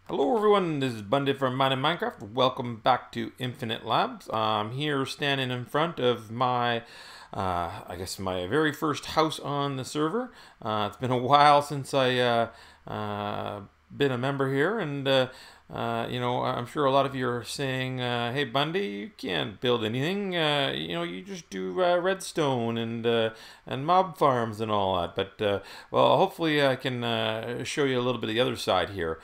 Hello everyone, this is Bundy from Mining Minecraft. Welcome back to InfiniteLabs. I'm here standing in front of my, I guess my very first house on the server. It's been a while since I been a member here, and I'm sure a lot of you are saying, "Hey Bundy, you can't build anything. You just do redstone and mob farms and all that." But well, hopefully I can show you a little bit of the other side here.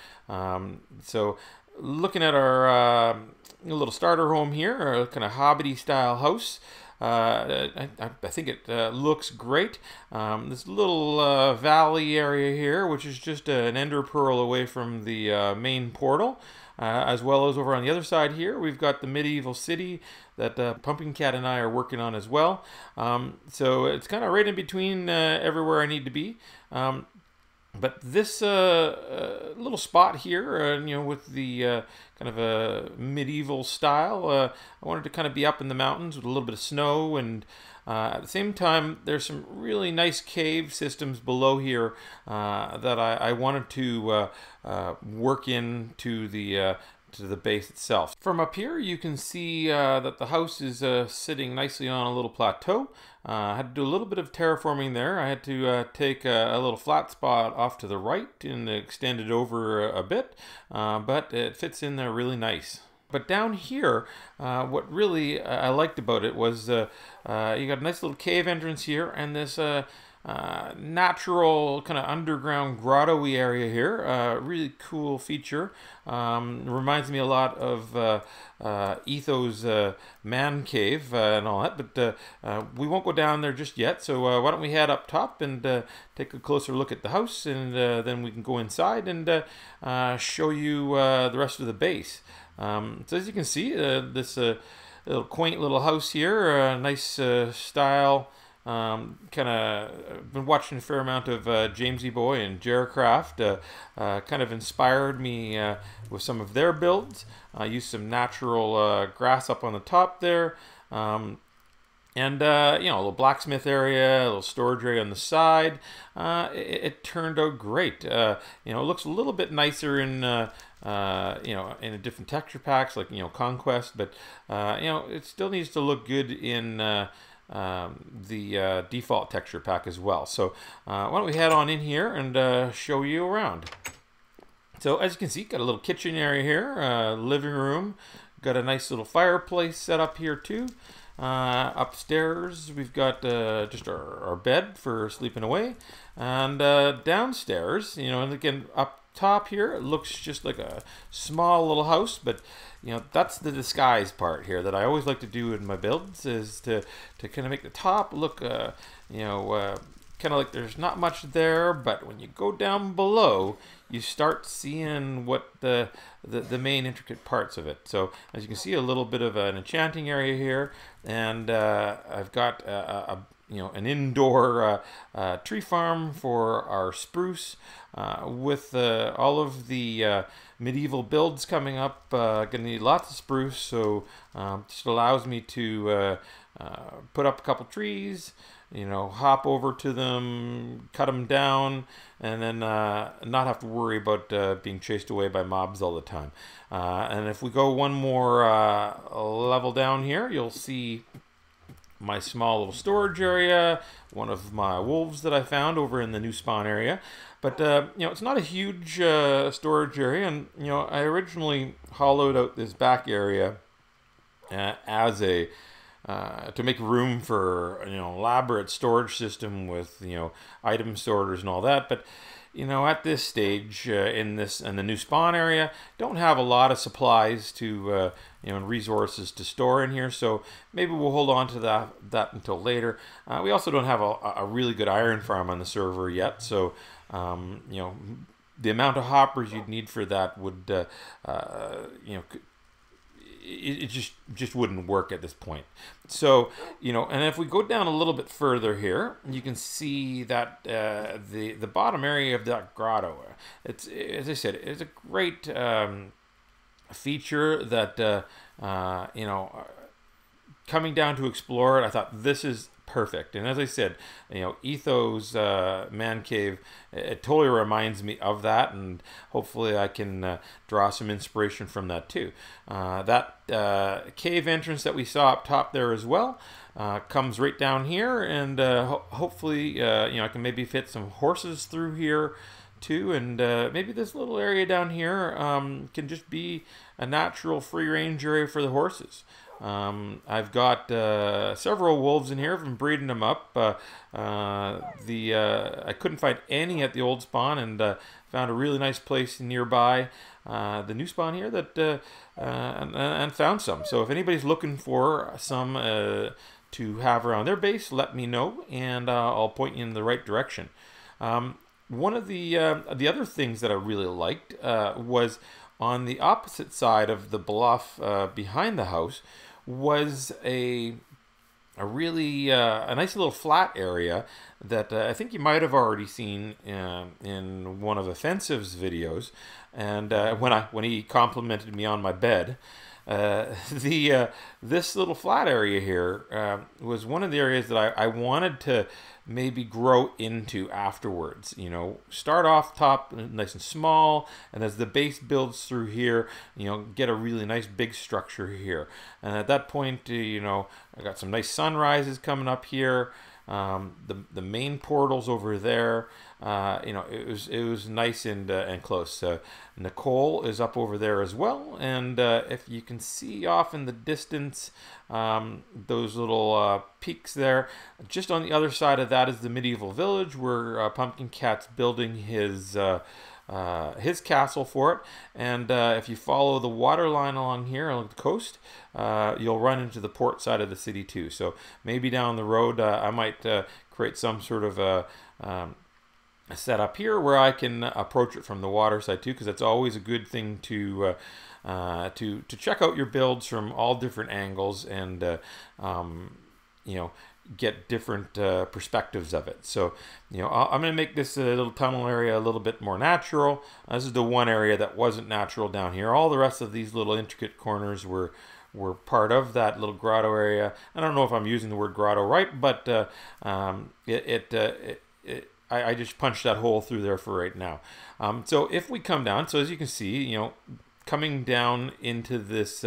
So, looking at our little starter home here, a kind of hobbity style house. I think it looks great. This little valley area here, which is just an ender pearl away from the main portal, as well as over on the other side here, we've got the medieval city that Pumpkin Cat and I are working on as well. So it's kind of right in between everywhere I need to be. But this little spot here, with the kind of a medieval style, I wanted to kind of be up in the mountains with a little bit of snow, and at the same time, there's some really nice cave systems below here that I wanted to work into the base itself. From up here, you can see that the house is sitting nicely on a little plateau. I had to do a little bit of terraforming there. I had to take a little flat spot off to the right and extend it over a bit, but it fits in there really nice. But down here, what really I liked about it was you got a nice little cave entrance here, and this natural kind of underground grotto-y area here. Really cool feature. Reminds me a lot of Etho's man cave and all that, but we won't go down there just yet. So why don't we head up top and take a closer look at the house, and then we can go inside and show you the rest of the base. So as you can see, this little quaint little house here, nice style. Kind of been watching a fair amount of Jamesy Boy and Jarcraft. Kind of inspired me with some of their builds. I used some natural grass up on the top there. And a little blacksmith area, a little storage area on the side. It turned out great. It looks a little bit nicer in in a different texture packs like Conquest, but it still needs to look good in the default texture pack as well. So why don't we head on in here and show you around. So as you can see, got a little kitchen area here, living room, got a nice little fireplace set up here too. Upstairs we've got just our bed for sleeping away, and downstairs, and again up top here, it looks just like a small little house, but that's the disguise part here that I always like to do in my builds, is to kind of make the top look kind of like there's not much there, but when you go down below, you start seeing what the main intricate parts of it. So as you can see, a little bit of an enchanting area here, and I've got an indoor tree farm for our spruce, with all of the medieval builds coming up. Gonna need lots of spruce, so just allows me to put up a couple trees, hop over to them, cut them down, and then not have to worry about being chased away by mobs all the time. And if we go one more level down here, you'll see my small little storage area, one of my wolves that I found over in the new spawn area. But it's not a huge storage area, and I originally hollowed out this back area as a to make room for elaborate storage system with item sorters and all that. But at this stage in the new spawn area, don't have a lot of supplies to and resources to store in here, so maybe we'll hold on to that until later. We also don't have a really good iron farm on the server yet, so the amount of hoppers you'd need for that would it just wouldn't work at this point. So and if we go down a little bit further here, you can see that the bottom area of that grotto, it's, as I said, it's a great feature that coming down to explore it, I thought this is perfect. And as I said, Etho's man cave, it totally reminds me of that, and hopefully I can draw some inspiration from that too. That cave entrance that we saw up top there as well comes right down here, and hopefully I can maybe fit some horses through here too, and maybe this little area down here can just be a natural free range area for the horses. I've got several wolves in here. I've been breeding them up. I couldn't find any at the old spawn, and found a really nice place nearby the new spawn here that and found some. So if anybody's looking for some to have around their base, let me know, and I'll point you in the right direction. One of the other things that I really liked was on the opposite side of the bluff behind the house was a really nice little flat area that I think you might have already seen in one of Offensive's videos, and when he complimented me on my bed. This little flat area here was one of the areas that I wanted to maybe grow into afterwards. Start off top nice and small, and as the base builds through here, get a really nice big structure here. And at that point, I got some nice sunrises coming up here. The main portal's over there. It was nice and close. Nicole is up over there as well, and if you can see off in the distance, those little peaks there, just on the other side of that is the medieval village where Pumpkin Cat's building his castle for it. And if you follow the water line along here along the coast, you'll run into the port side of the city too. So maybe down the road I might create some sort of a set up here where I can approach it from the water side too, because it's always a good thing to check out your builds from all different angles and get different perspectives of it. So I'm going to make this little tunnel area a little bit more natural. This is the one area that wasn't natural down here. All the rest of these little intricate corners were part of that little grotto area. I don't know if I'm using the word grotto right, but I just punched that hole through there for right now. So if we come down, so as you can see, coming down into this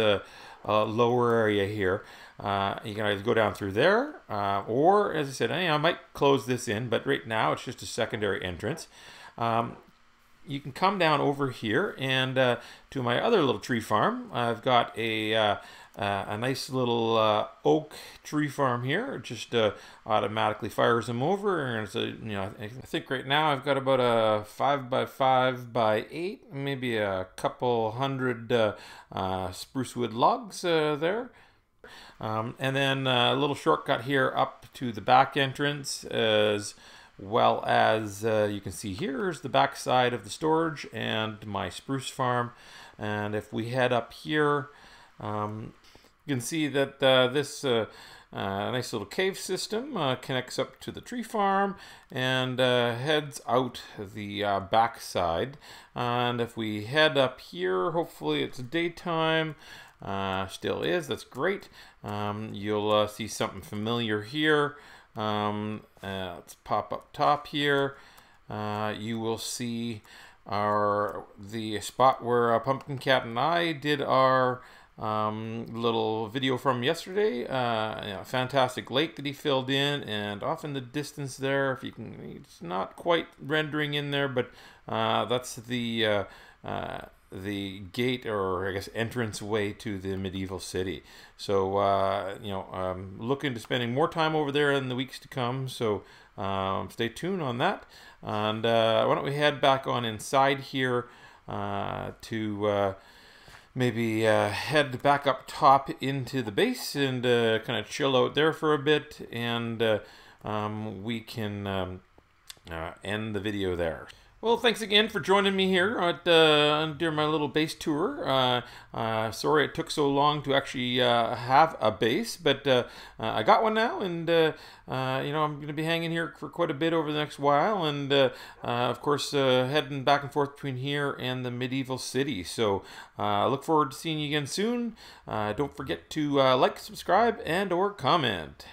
lower area here, you can either go down through there, or as I said, I might close this in, but right now it's just a secondary entrance. You can come down over here and to my other little tree farm. I've got a nice little oak tree farm here. It just automatically fires them over, and it's I think right now I've got about a 5x5x8, maybe a couple hundred spruce wood logs there. And then a little shortcut here up to the back entrance, as well as you can see here's the back side of the storage and my spruce farm. And if we head up here, you can see that this nice little cave system connects up to the tree farm and heads out the back side. And if we head up here, hopefully it's daytime. Still is, that's great. You'll see something familiar here. Let's pop up top here. You will see the spot where Pumpkin Cat and I did our little video from yesterday. Fantastic lake that he filled in, and off in the distance there, if you can, it's not quite rendering in there, but that's the gate, or I guess entrance way to the medieval city. So I'm looking to spending more time over there in the weeks to come, so stay tuned on that. And why don't we head back on inside here to maybe head back up top into the base and kind of chill out there for a bit, and we can end the video there. Well, thanks again for joining me here during my little base tour. Sorry it took so long to actually have a base, but I got one now, and I'm going to be hanging here for quite a bit over the next while, and of course heading back and forth between here and the medieval city. So I look forward to seeing you again soon. Don't forget to like, subscribe, and or comment.